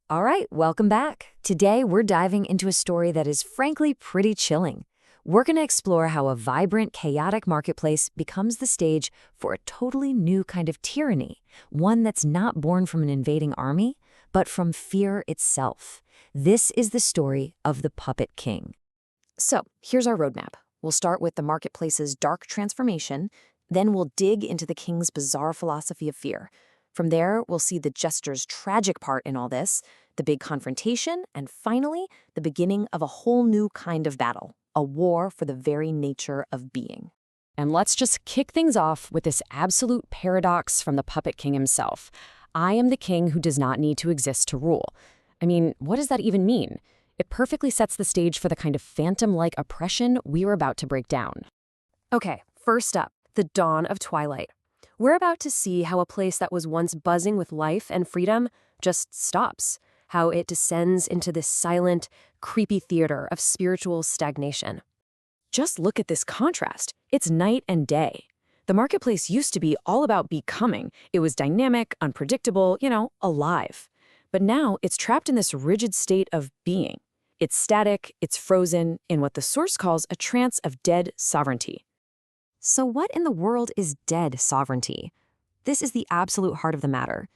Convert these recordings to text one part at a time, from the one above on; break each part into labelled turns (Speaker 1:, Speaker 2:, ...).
Speaker 1: All right, welcome back. Today, we're diving into a story that is frankly pretty chilling. We're going to explore how a vibrant, chaotic marketplace becomes the stage for a totally new kind of tyranny, one that's not born from an invading army, but from fear itself. This is the story of the Puppet King. So, here's our roadmap. We'll start with the marketplace's dark transformation, then we'll dig into the king's bizarre philosophy of fear. From there, we'll see the jester's tragic part in all this, the big confrontation, and finally, the beginning of a whole new kind of battle, a war for the very nature of being. And let's just kick things off with this absolute paradox from the Puppet King himself. I am the king who does not need to exist to rule. I mean, what does that even mean? It perfectly sets the stage for the kind of phantom-like oppression we were about to break down.
Speaker 2: Okay, first up, the dawn of twilight. We're about to see how a place that was once buzzing with life and freedom just stops, how it descends into this silent, creepy theater of spiritual stagnation. Just look at this contrast. It's night and day. The marketplace used to be all about becoming. It was dynamic, unpredictable, alive. But now it's trapped in this rigid state of being. It's static, it's frozen, in what the source calls a trance of dead sovereignty.
Speaker 1: So what in the world is dead sovereignty? This is the absolute heart of the matter.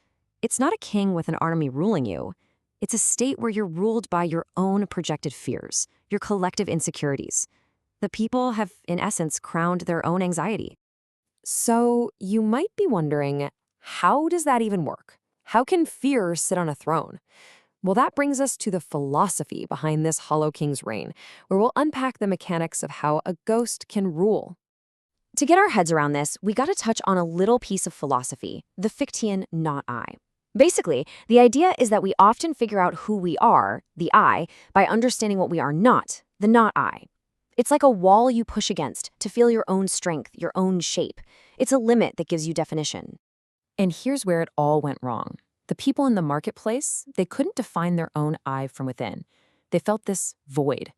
Speaker 1: It's not a king with an army ruling you. It's a state where you're ruled by your own projected fears, your collective insecurities. The people have, in essence, crowned their own anxiety.
Speaker 2: So you might be wondering, how does that even work? How can fear sit on a throne? Well, that brings us to the philosophy behind this Hollow King's reign, where we'll unpack the mechanics of how a ghost can rule.
Speaker 1: To get our heads around this, we got to touch on a little piece of philosophy, the Fichtean not I. Basically, the idea is that we often figure out who we are, the I, by understanding what we are not, the not I. It's like a wall you push against to feel your own strength, your own shape. It's a limit that gives you definition.
Speaker 2: And here's where it all went wrong. The people in the marketplace, they couldn't define their own I from within. They felt this void.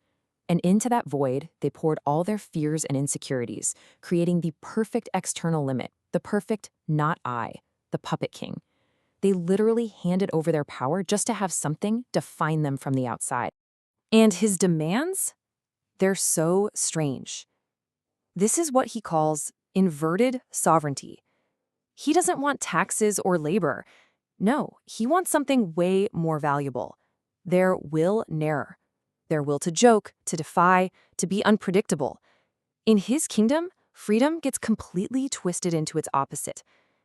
Speaker 2: And into that void, they poured all their fears and insecurities, creating the perfect external limit, the perfect not I, the Puppet King. They literally handed over their power just to have something define them from the outside. And his demands? They're so strange. This is what he calls inverted sovereignty. He doesn't want taxes or labor. No, he wants something way more valuable. Their will ne'er. Their will to joke, to defy, to be unpredictable. In his kingdom, freedom gets completely twisted into its opposite.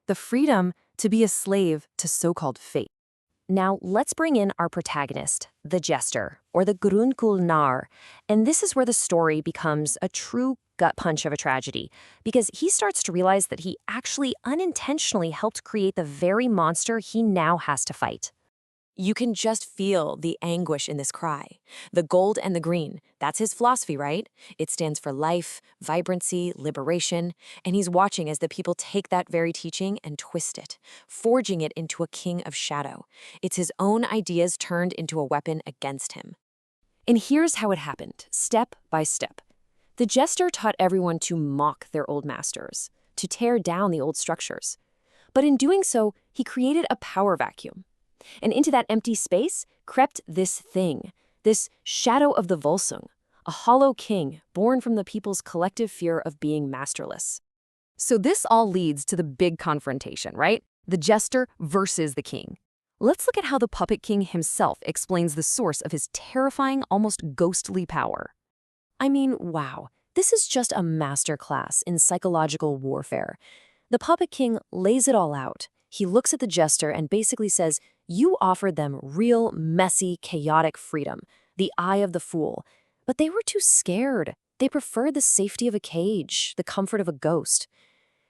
Speaker 2: The freedom to be a slave to so-called fate.
Speaker 1: Now, let's bring in our protagonist, the jester, or the Grunkul Nar. And this is where the story becomes a true gut punch of a tragedy, because he starts to realize that he actually unintentionally helped create the very monster he now has to fight. You can just feel the anguish in this cry. The gold and the green, that's his philosophy, right? It stands for life, vibrancy, liberation, and he's watching as the people take that very teaching and twist it, forging it into a king of shadow. It's his own ideas turned into a weapon against him. And here's how it happened, step by step. The jester taught everyone to mock their old masters, to tear down the old structures. But in doing so, he created a power vacuum. And into that empty space crept this thing, this shadow of the Volsung, a hollow king born from the people's collective fear of being masterless. So this all leads to the big confrontation, right? The jester versus the king. Let's look at how the Puppet King himself explains the source of his terrifying, almost ghostly power. I mean, wow, this is just a masterclass in psychological warfare. The Puppet King lays it all out. He looks at the jester and basically says, you offered them real, messy, chaotic freedom, the eye of the fool. But they were too scared. They preferred the safety of a cage, the comfort of a ghost.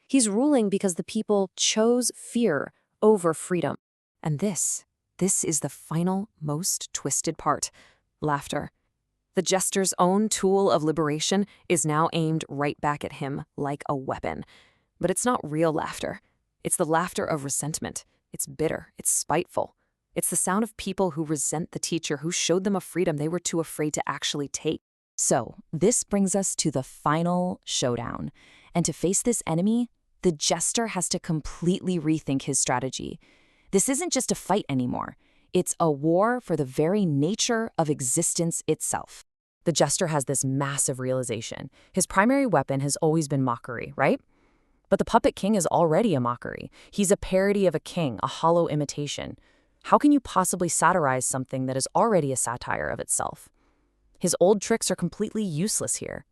Speaker 1: He's ruling because the people chose fear over freedom. And this is the final, most twisted part, laughter. The jester's own tool of liberation is now aimed right back at him like a weapon. But it's not real laughter. It's the laughter of resentment. It's bitter. It's spiteful. It's the sound of people who resent the teacher who showed them a freedom they were too afraid to actually take. So, this brings us to the final showdown. And to face this enemy, the jester has to completely rethink his strategy. This isn't just a fight anymore.
Speaker 2: It's a war for the very nature of existence itself. The jester has this massive realization. His primary weapon has always been mockery, right? But the puppet king is already a mockery. He's a parody of a king, a hollow imitation. How can you possibly satirize something that is already a satire of itself? His old tricks are completely useless here.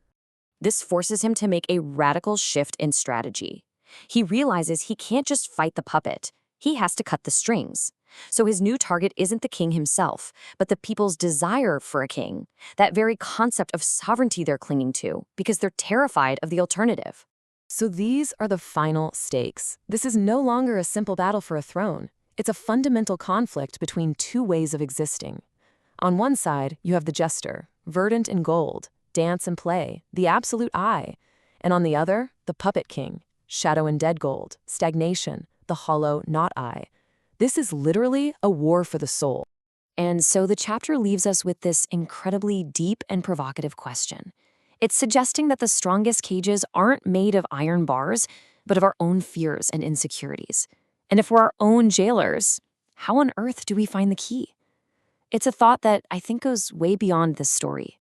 Speaker 1: This forces him to make a radical shift in strategy. He realizes he can't just fight the puppet. He has to cut the strings. So his new target isn't the king himself, but the people's desire for a king, that very concept of sovereignty they're clinging to, because they're terrified of the alternative.
Speaker 2: So these are the final stakes. This is no longer a simple battle for a throne. It's a fundamental conflict between two ways of existing. On one side, you have the jester, verdant in gold, dance and play, the absolute I. And on the other, the puppet king, shadow and dead gold, stagnation, the hollow not I. This is literally a war for the soul.
Speaker 1: And so the chapter leaves us with this incredibly deep and provocative question. It's suggesting that the strongest cages aren't made of iron bars, but of our own fears and insecurities. And if we're our own jailers, how on earth do we find the key? It's a thought that I think goes way beyond this story.